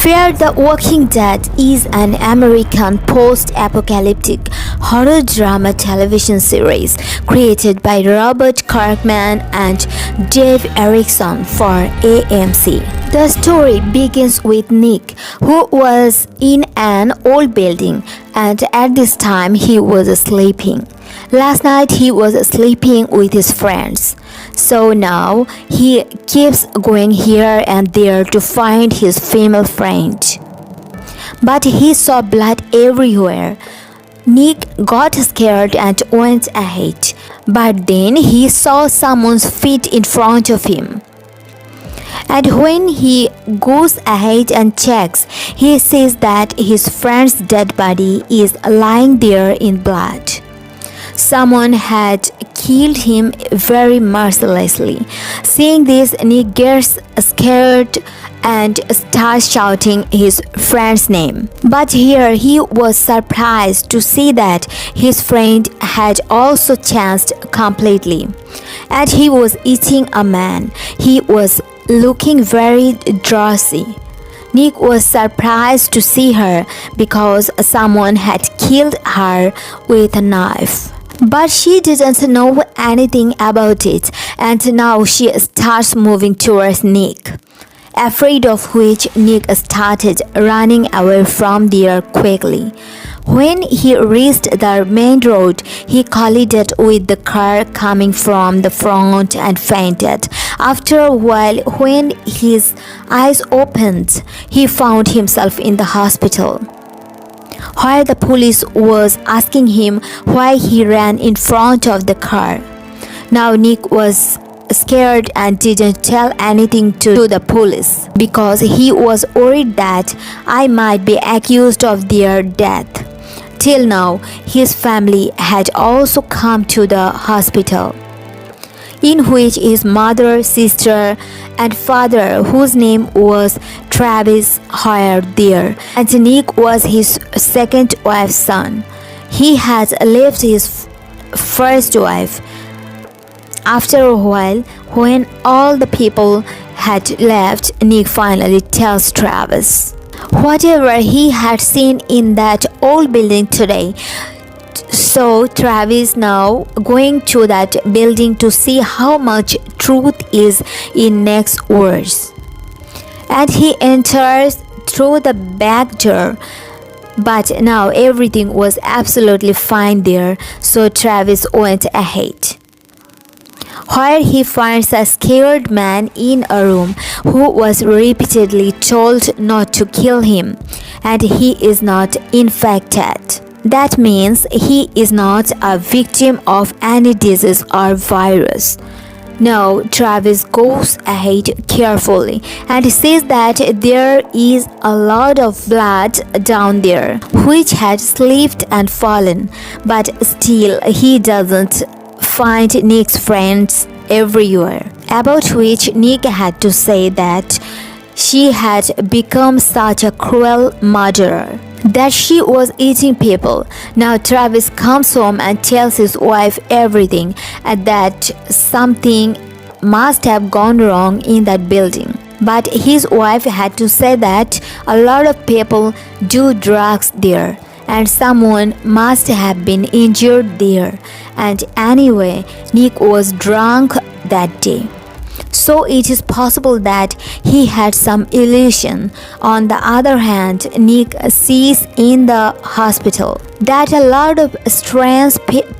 Fear the Walking Dead is an American post-apocalyptic horror drama television series created by Robert Kirkman and Dave Erickson for AMC. The story begins with Nick, who was in an old building, and at this time he was sleeping. Last night he was sleeping with his friends. So now he keeps going here and there to find his female friend. But he saw blood everywhere. Nick got scared and went ahead. But then he saw someone's feet in front of him. And when he goes ahead and checks, he sees that his friend's dead body is lying there in blood. Someone had killed him very mercilessly. Seeing this, Nick gets scared and starts shouting his friend's name. But here he was surprised to see that his friend had also changed completely. And he was eating a man. He was looking very drowsy. Nick was surprised to see her because someone had killed her with a knife. But she didn't know anything about it, and now she starts moving towards Nick. Afraid of which, Nick started running away from there quickly. When he reached the main road, he collided with the car coming from the front and fainted. After a while, when his eyes opened, he found himself in the hospital, where the police was asking him why he ran in front of the car. Now Nick was scared and didn't tell anything to the police because he was worried that I might be accused of their death. Till now, his family had also come to the hospital, in which his mother, sister, and father, whose name was Travis, hired there, and Nick was his second wife's son. He had left his first wife. After a while, when all the people had left, Nick finally tells Travis whatever he had seen in that old building today. So Travis now going to that building to see how much truth is in Nick's words. And he enters through the back door. But now everything was absolutely fine there, so Travis went ahead, where he finds a scared man in a room who was repeatedly told not to kill him, and he is not infected. That means he is not a victim of any disease or virus. Now Travis goes ahead carefully and sees that there is a lot of blood down there, which had slipped and fallen, but still he doesn't find Nick's friends everywhere, about which Nick had to say that she had become such a cruel murderer that she was eating people. Now Travis comes home and tells his wife everything, and that something must have gone wrong in that building. But his wife had to say that a lot of people do drugs there, and someone must have been injured there. And anyway, Nick was drunk that day, so it is possible that he had some illusion. On the other hand, Nick sees in the hospital that a lot of strange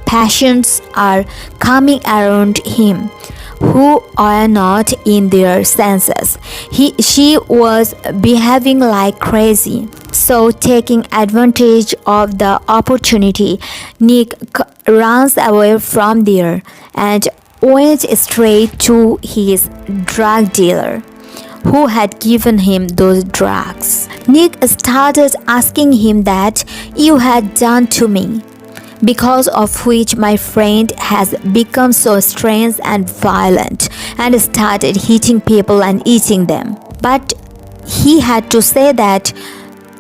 patients are coming around him who are not in their senses. She was behaving like crazy. So taking advantage of the opportunity, Nick runs away from there and went straight to his drug dealer, who had given him those drugs. Nick started asking him that you had done to me, because of which my friend has become so strange and violent and started hitting people and eating them. But he had to say that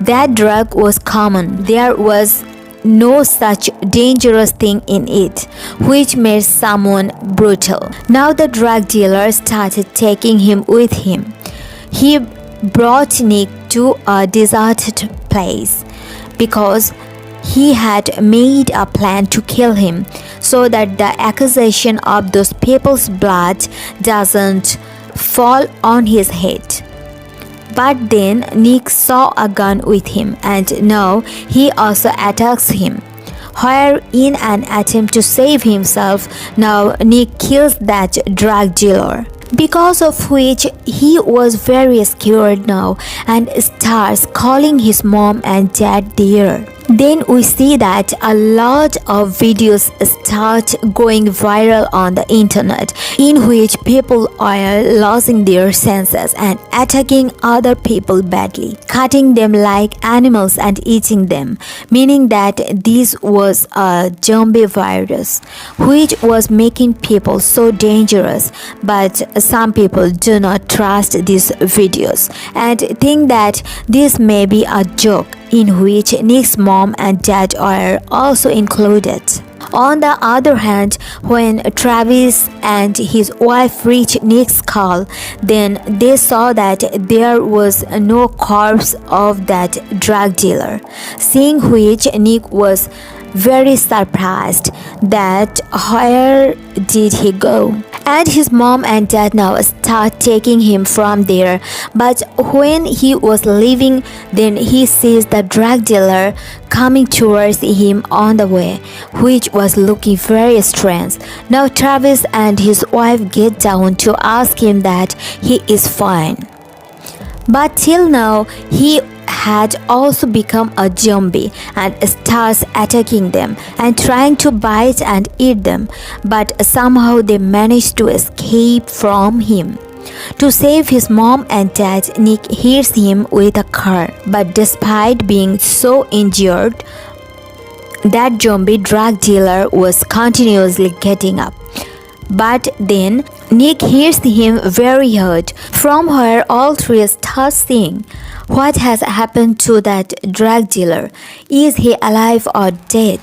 that drug was common. There was no such dangerous thing in it, which made someone brutal. Now the drug dealer started taking him with him. He brought Nick to a deserted place because he had made a plan to kill him so that the accusation of those people's blood doesn't fall on his head. But then Nick saw a gun with him, and now he also attacks him. Where in an attempt to save himself, now Nick kills that drug dealer, because of which he was very scared now and starts calling his mom and dad there. Then we see that a lot of videos start going viral on the internet in which people are losing their senses and attacking other people badly, cutting them like animals and eating them, meaning that this was a zombie virus which was making people so dangerous. But some people do not trust these videos and think that this may be a joke in which Nick's mom and dad are also included. On the other hand, when Travis and his wife reached Nick's call, then they saw that there was no corpse of that drug dealer, seeing which Nick was very surprised that where did he go? And his mom and dad now start taking him from there. But when he was leaving, then he sees the drug dealer coming towards him on the way, which was looking very strange. Now Travis and his wife get down to ask him that he is fine. But till now, he had also become a zombie and starts attacking them and trying to bite and eat them, but somehow they managed to escape from him. To save his mom and dad, Nick hits him with a car, but despite being so injured, that zombie drug dealer was continuously getting up. But then Nick hears him very hurt, from where all three start saying, "What has happened to that drug dealer? Is he alive or dead?"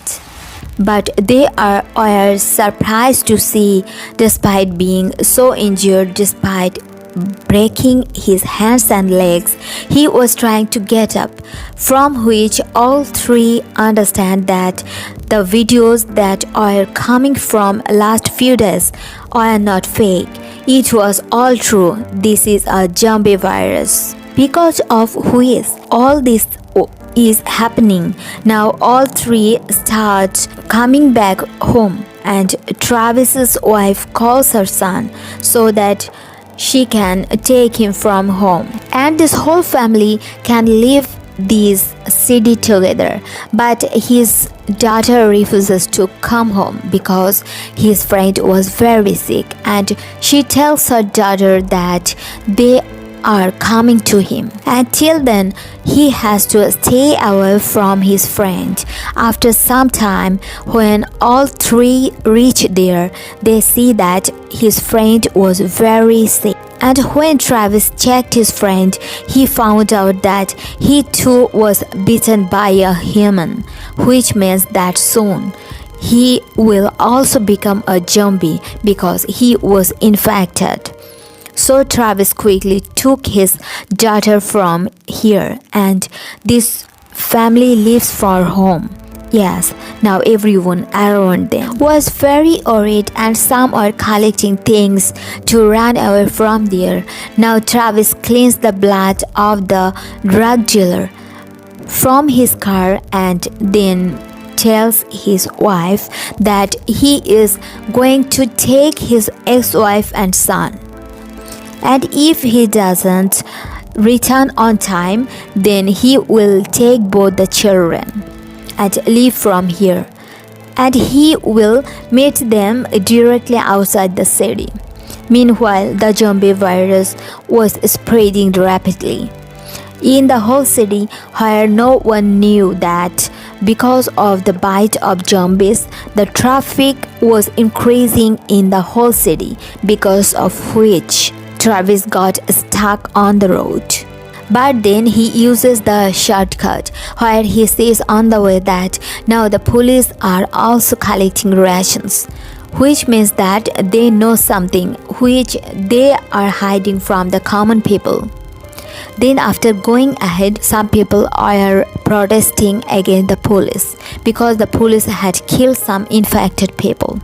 But they are surprised to see, despite being so injured, despite breaking his hands and legs, he was trying to get up, from which all three understand that the videos that are coming from last few days are not fake. It was all true. This is a zombie virus. Because of which all this is happening, now all three start coming back home, and Travis's wife calls her son so that she can take him from home, and this whole family can leave this city together. But his daughter refuses to come home because his friend was very sick, and she tells her daughter that they are coming to him. Until then, he has to stay away from his friend. After some time, when all three reach there, they see that his friend was very sick. And when Travis checked his friend, he found out that he too was bitten by a human, which means that soon he will also become a zombie because he was infected. So Travis quickly took his daughter from here, and this family leaves for home. Yes, now everyone around them was very worried, and some are collecting things to run away from there. Now Travis cleans the blood of the drug dealer from his car and then tells his wife that he is going to take his ex-wife and son. And if he doesn't return on time, then he will take both the children and leave from here. And he will meet them directly outside the city. Meanwhile, the zombie virus was spreading rapidly in the whole city, where no one knew that because of the bite of zombies, the traffic was increasing in the whole city, because of which Travis got stuck on the road. But then he uses the shortcut, where he says on the way that now the police are also collecting rations, which means that they know something which they are hiding from the common people. Then after going ahead, some people are protesting against the police because the police had killed some infected people.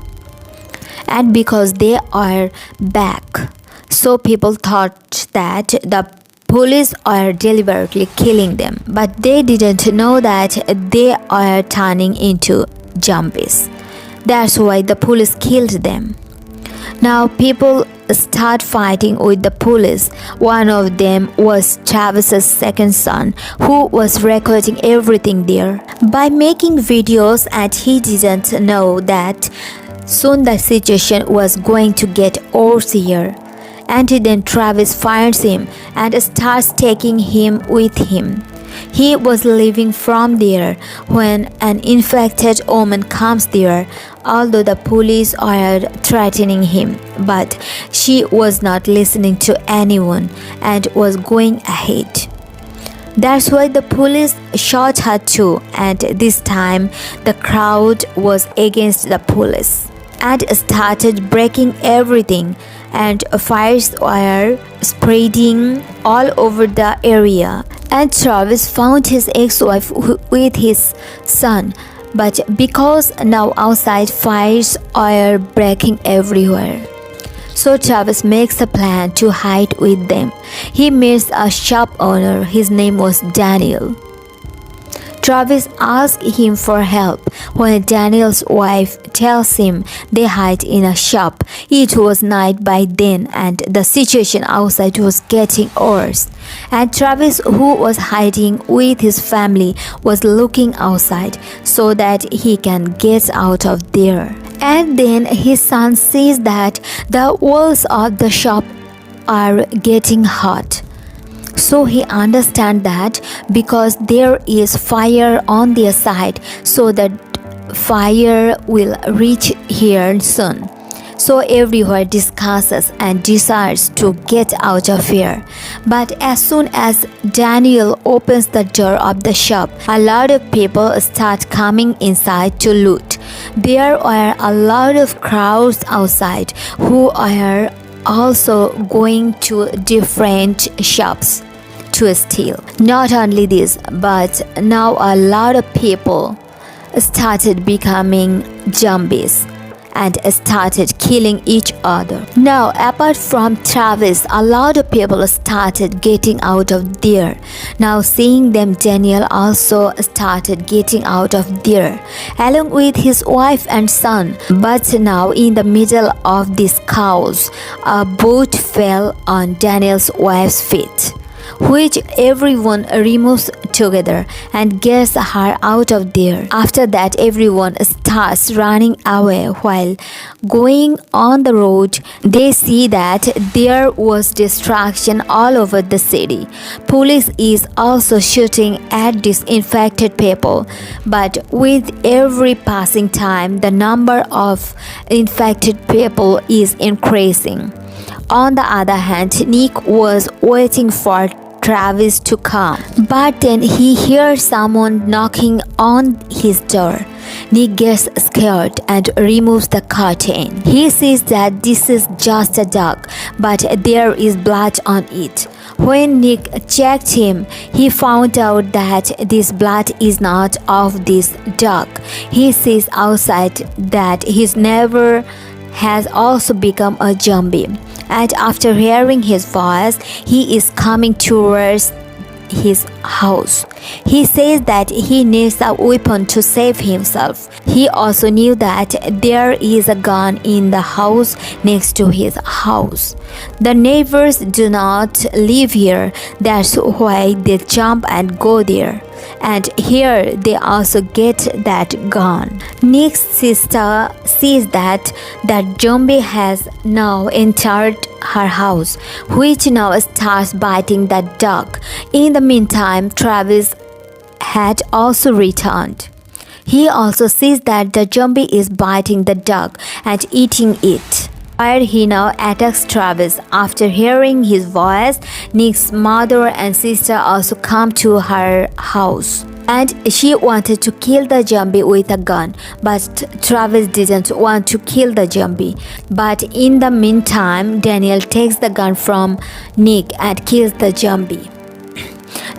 And because they are back, so people thought that the police are deliberately killing them, but they didn't know that they are turning into zombies. That's why the police killed them. Now people start fighting with the police. One of them was Travis's second son, who was recording everything there by making videos, and he didn't know that soon the situation was going to get worse here. And then Travis finds him and starts taking him with him. He was leaving from there when an infected woman comes there, although the police are threatening him, but she was not listening to anyone and was going ahead. That's why the police shot her too, and this time the crowd was against the police and started breaking everything, and fires were spreading all over the area. And Travis found his ex-wife with his son, but because now outside fires are breaking everywhere, so Travis makes a plan to hide with them. He meets a shop owner. His name was Daniel. Travis asks him for help. When Daniel's wife tells him they hide in a shop, it was night by then and the situation outside was getting worse. And Travis, who was hiding with his family, was looking outside so that he can get out of there. And then his son sees that the walls of the shop are getting hot. So he understands that because there is fire on their side, so that fire will reach here soon. So everywhere discusses and decides to get out of here. But as soon as Daniel opens the door of the shop, a lot of people start coming inside to loot. There are a lot of crowds outside who are also going to different shops to steal. Not only this, but now a lot of people started becoming zombies and started killing each other. Now, apart from Travis, a lot of people started getting out of there. Now, seeing them, Daniel also started getting out of there, along with his wife and son. But now, in the middle of this chaos, a boat fell on Daniel's wife's feet, which everyone removes together and gets her out of there. After that, everyone starts running away. While going on the road, they see that there was destruction all over the city. Police is also shooting at these infected people, but with every passing time, the number of infected people is increasing. On the other hand, Nick was waiting for Travis to come, but then he hears someone knocking on his door. Nick gets scared and removes the curtain. He sees that this is just a dog, but there is blood on it. When Nick checked him, he found out that this blood is not of this dog. He sees outside that his neighbor has also become a zombie, and after hearing his voice, he is coming towards his house. He says that he needs a weapon to save himself. He also knew that there is a gun in the house next to his house. The neighbors do not live here, that's why they jump and go there. And here they also get that gun. Nick's sister sees that that zombie has now entered her house, which now starts biting that dog. In the meantime, Travis had also returned. He also sees that the zombie is biting the dog and eating it. While he now attacks Travis. After hearing his voice, Nick's mother and sister also come to her house, and she wanted to kill the zombie with a gun, but Travis didn't want to kill the zombie. But in the meantime, Daniel takes the gun from Nick and kills the zombie.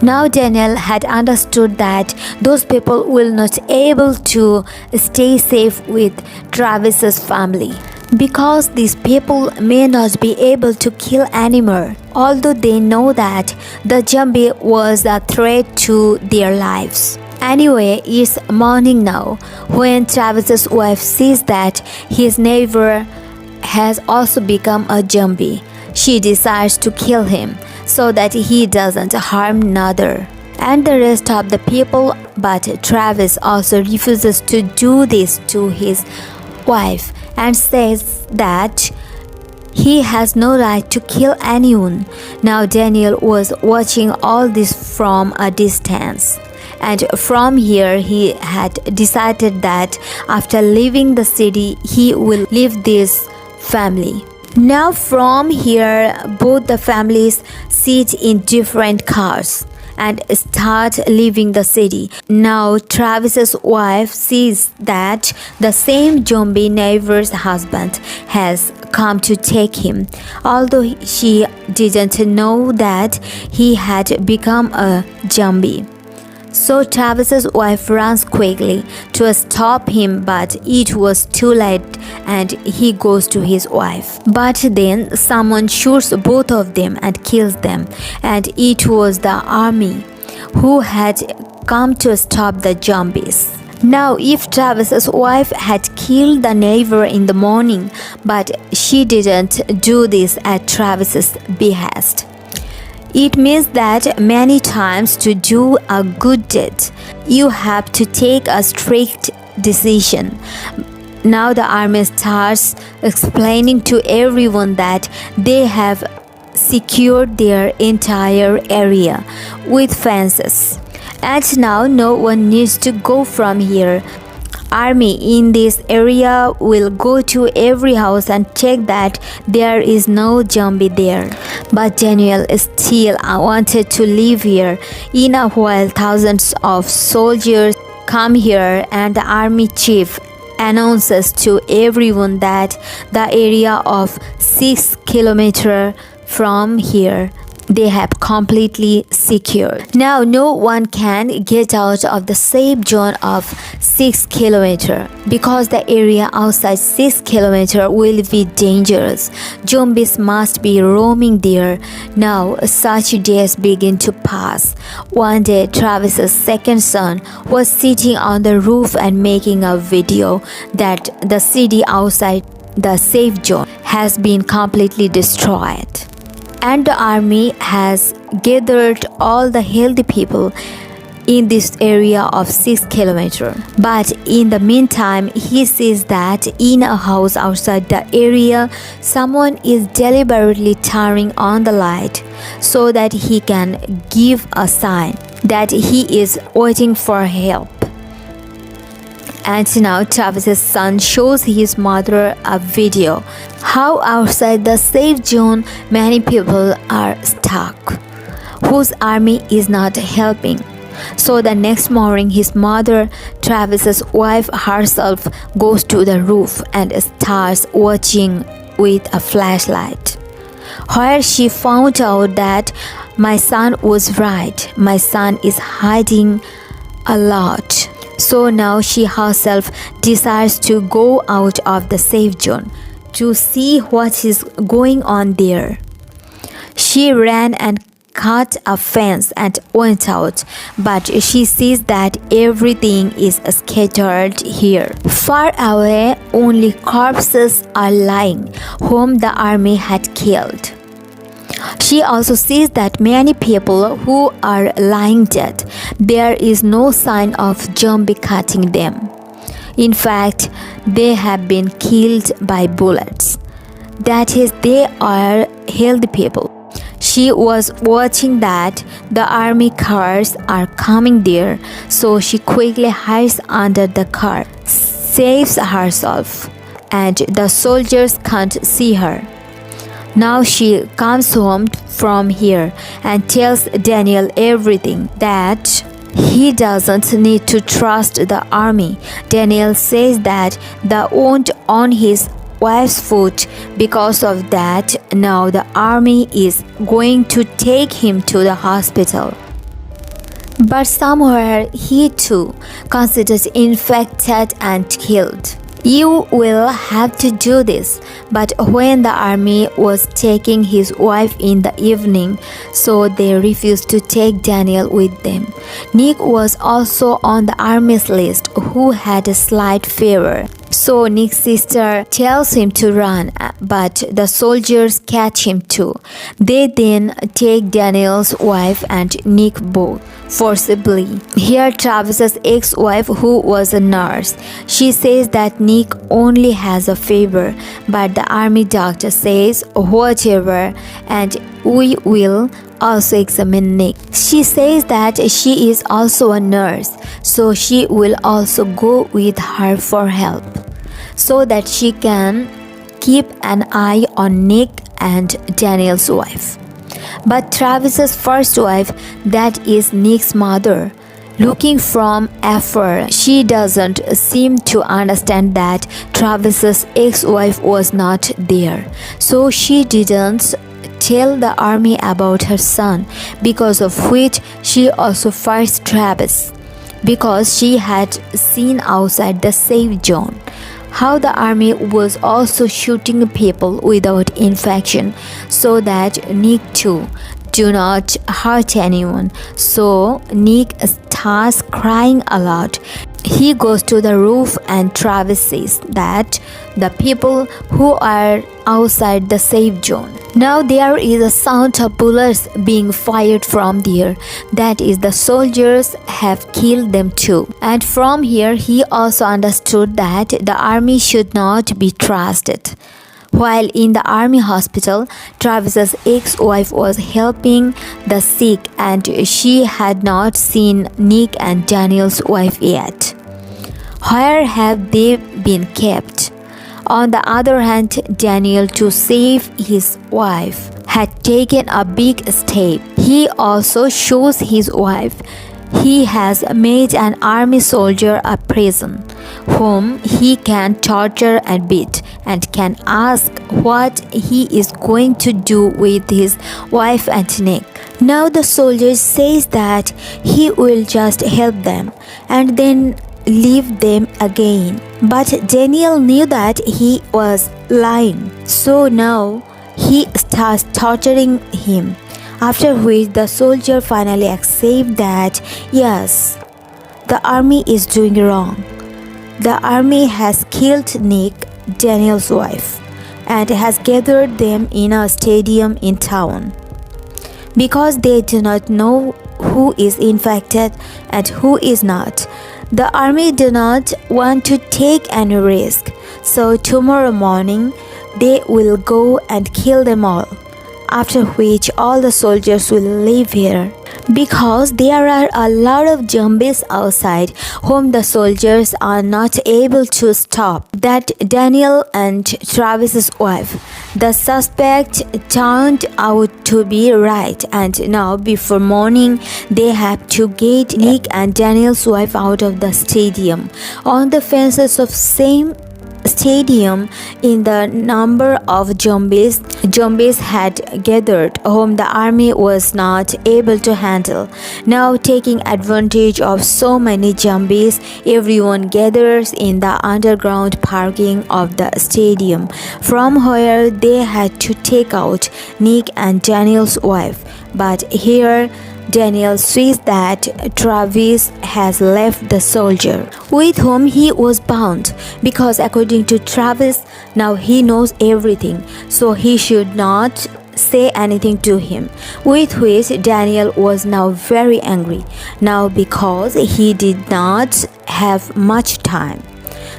Now Daniel had understood that those people will not able to stay safe with Travis's family, because these people may not be able to kill anymore, although they know that the zombie was a threat to their lives. Anyway, it's morning now when Travis's wife sees that his neighbor has also become a zombie. She decides to kill him so that he doesn't harm another and the rest of the people, but Travis also refuses to do this to his wife and says that he has no right to kill anyone. Now Daniel was watching all this from a distance, and from here he had decided that after leaving the city he will leave this family. Now from here both the families sit in different cars and start leaving the city. Now Travis's wife sees that the same zombie neighbor's husband has come to take him, although she didn't know that he had become a zombie. So Travis's wife runs quickly to stop him, but it was too late and he goes to his wife. But then someone shoots both of them and kills them, and it was the army who had come to stop the zombies. Now if Travis's wife had killed the neighbor in the morning, but she didn't do this at Travis's behest, it means that many times to do a good deed, you have to take a strict decision. Now the army starts explaining to everyone that they have secured their entire area with fences, and now no one needs to go from here. Army in this area will go to every house and check that there is no zombie there. But Daniel still wanted to live here. In a while, thousands of soldiers come here, and the army chief announces to everyone that the area of 6 kilometers from here they have completely secured. Now no one can get out of the safe zone of 6 kilometers because the area outside 6 kilometers will be dangerous. Zombies must be roaming there. Now such days begin to pass. One day Travis's second son was sitting on the roof and making a video that the city outside the safe zone has been completely destroyed, and the army has gathered all the healthy people in this area of 6 kilometers. But in the meantime, he sees that in a house outside the area, someone is deliberately turning on the light so that he can give a sign that he is waiting for help. And now Travis's son shows his mother a video how outside the safe zone many people are stuck, whose army is not helping. So the next morning his mother, Travis's wife herself, goes to the roof and starts watching with a flashlight, where she found out that my son was right. My son is hiding a lot. So now she herself decides to go out of the safe zone to see what is going on there. She ran and cut a fence and went out, but she sees that everything is scattered here. Far away, only corpses are lying, whom the army had killed. She also sees that many people who are lying dead, there is no sign of zombie cutting them. In fact, they have been killed by bullets. That is, they are healthy people. She was watching that the army cars are coming there, so she quickly hides under the car, saves herself, and the soldiers can't see her. Now she comes home from here and tells Daniel everything, that he doesn't need to trust the army. Daniel says that the wound on his wife's foot, because of that, now the army is going to take him to the hospital. But somewhere he too considered infected and killed. You will have to do this. But when the army was taking his wife in the evening, so they refused to take Daniel with them. Nick was also on the army's list, who had a slight fever. So Nick's sister tells him to run, but the soldiers catch him too. They then take Daniel's wife and Nick both forcibly. Here Travis's ex-wife, who was a nurse, she says that Nick only has a fever, but the army doctor says whatever, and we will also examine Nick. She says that she is also a nurse, so she will also go with her for help, so that she can keep an eye on Nick and Daniel's wife. But Travis's first wife, that is Nick's mother, looking from afar, she doesn't seem to understand that Travis's ex-wife was not there. So she didn't tell the army about her son, because of which she also fights Travis, because she had seen outside the safe zone how the army was also shooting people without infection, so that Nick too do not hurt anyone. So Nick starts crying a lot. He goes to the roof and Travis says that the people who are outside the safe zone. Now there is a sound of bullets being fired from there. That is, the soldiers have killed them too. And from here he also understood that the army should not be trusted. While in the army hospital, Travis's ex-wife was helping the sick, and she had not seen Nick and Daniel's wife yet. Where have they been kept? On the other hand, Daniel, to save his wife, had taken a big step. He also shows his wife he has made an army soldier a prison, whom he can torture and beat, and can ask what he is going to do with his wife and Nick. Now the soldier says that he will just help them and then leave them again. But Daniel knew that he was lying, so now he starts torturing him. After which the soldier finally accepts that yes, the army is doing wrong. The army has killed Nick, Daniel's wife, and has gathered them in a stadium in town. Because they do not know who is infected and who is not, the army do not want to take any risk. So tomorrow morning they will go and kill them all. After which all the soldiers will leave here, because there are a lot of zombies outside whom the soldiers are not able to stop. That Daniel and Travis's wife, the suspect, turned out to be right, and now before morning they have to get Nick and Daniel's wife out of the stadium. On the fences of same stadium, in the number of zombies had gathered whom the army was not able to handle. Now taking advantage of so many zombies, everyone gathers in the underground parking of the stadium, from where they had to take out Nick and Daniel's wife. But here Daniel sees that Travis has left the soldier with whom he was bound, because according to Travis, now he knows everything, so he should not say anything to him. With which Daniel was now very angry, now because he did not have much time.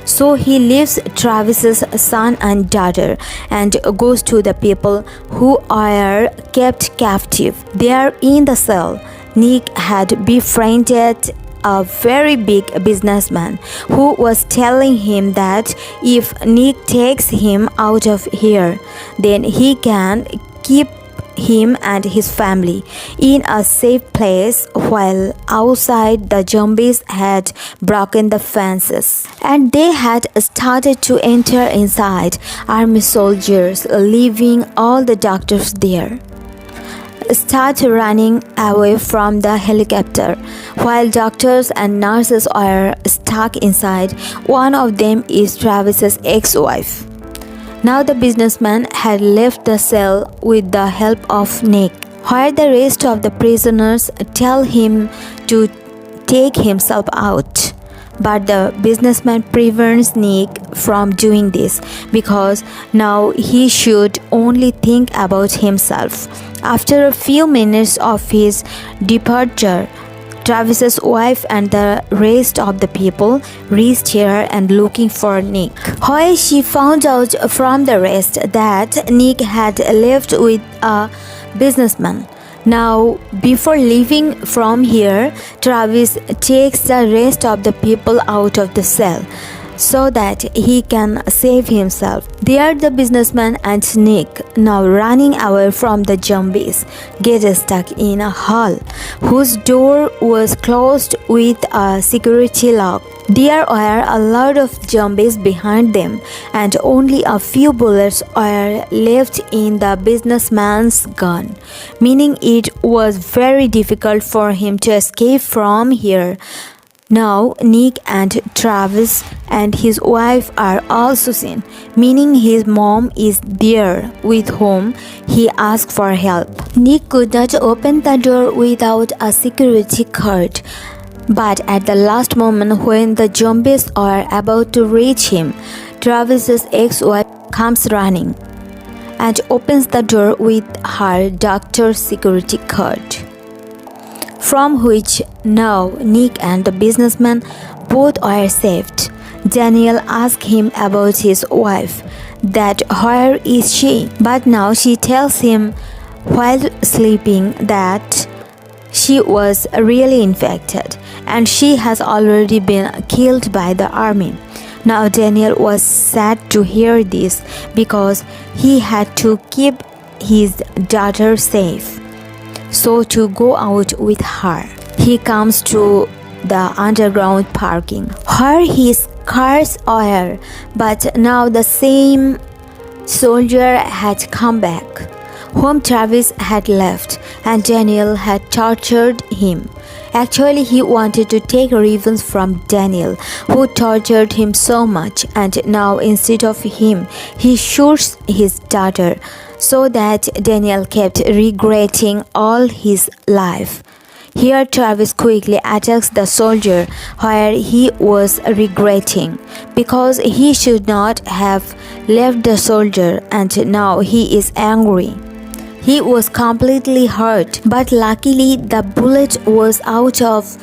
So he leaves Travis's son and daughter and goes to the people who are kept captive. They are in the cell. Nick had befriended a very big businessman who was telling him that if Nick takes him out of here, then he can keep him and his family in a safe place, while outside the zombies had broken the fences and they had started to enter inside, army soldiers leaving all the doctors there. start running away from the helicopter. While doctors and nurses are stuck inside, one of them is Travis's ex-wife. Now the businessman had left the cell with the help of Nick, where the rest of the prisoners tell him to take himself out. But the businessman prevents Nick from doing this because now he should only think about himself. After a few minutes of his departure, Travis's wife and the rest of the people reached here and looking for Nick. Where she found out from the rest that Nick had left with a businessman. Now, before leaving from here, Travis takes the rest of the people out of the cell so that he can save himself. There, the businessman and Nick, now running away from the zombies, get stuck in a hall whose door was closed with a security lock. There are a lot of zombies behind them, and only a few bullets are left in the businessman's gun, meaning it was very difficult for him to escape from here. Now, Nick and Travis and his wife are also seen, meaning his mom is there with whom he asked for help. Nick could not open the door without a security guard. But at the last moment when the zombies are about to reach him, Travis's ex-wife comes running and opens the door with her doctor's security card, from which now Nick and the businessman both are saved. Daniel asks him about his wife, that where is she? But now she tells him while sleeping that she was really infected and she has already been killed by the army. Now Daniel was sad to hear this because he had to keep his daughter safe. So to go out with her, he comes to the underground parking where his cars are, but now the same soldier had come back, whom Travis had left, and Daniel had tortured him. Actually, he wanted to take revenge from Daniel, who tortured him so much, and now instead of him, he shoots his daughter, so that Daniel kept regretting all his life. Here Travis quickly attacks the soldier where he was regretting, because he should not have left the soldier, and now he is angry. He was completely hurt, but luckily the bullet was out of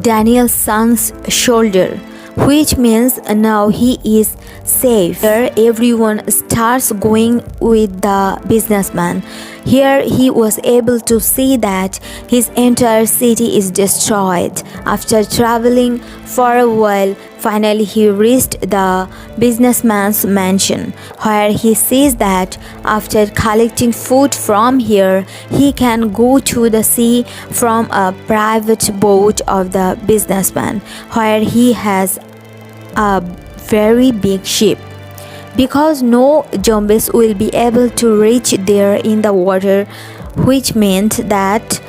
Daniel's son's shoulder, which means now he is safe. Here everyone starts going with the businessman. Here he was able to see that his entire city is destroyed. After traveling for a while, finally he reached the businessman's mansion, where he sees that after collecting food from here, he can go to the sea from a private boat of the businessman, where he has a very big ship, because no zombies will be able to reach there in the water, which meant that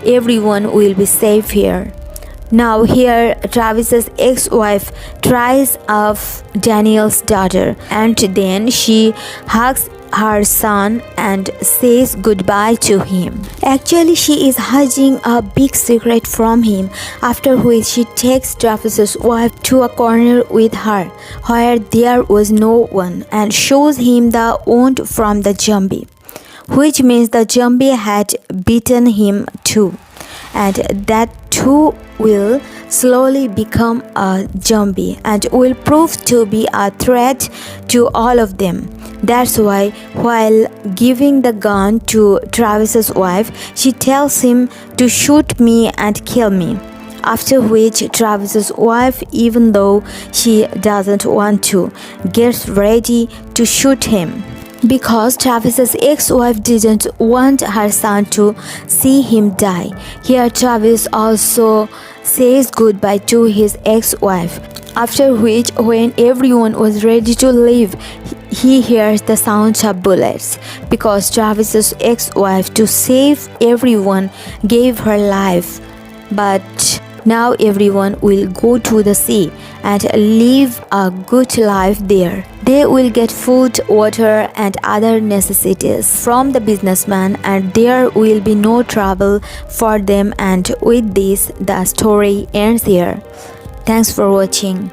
everyone will be safe here. Now here Travis's ex-wife tries off Daniel's daughter, and then she hugs her son and says goodbye to him. Actually, she is hiding a big secret from him, after which she takes Travis's wife to a corner with her where there was no one, and shows him the wound from the zombie, which means the zombie had bitten him too, and that too will slowly become a zombie and will prove to be a threat to all of them. That's why while giving the gun to Travis's wife, she tells him to shoot me and kill me. After which Travis's wife, even though she doesn't want to, gets ready to shoot him, because Travis's ex-wife didn't want her son to see him die. Here Travis also says goodbye to his ex-wife, after which when everyone was ready to leave, he hears the sounds of bullets because Travis's ex-wife, to save everyone, gave her life. But now everyone will go to the sea and live a good life there. They will get food, water, and other necessities from the businessman, and there will be no trouble for them. And with this, the story ends here. Thanks for watching.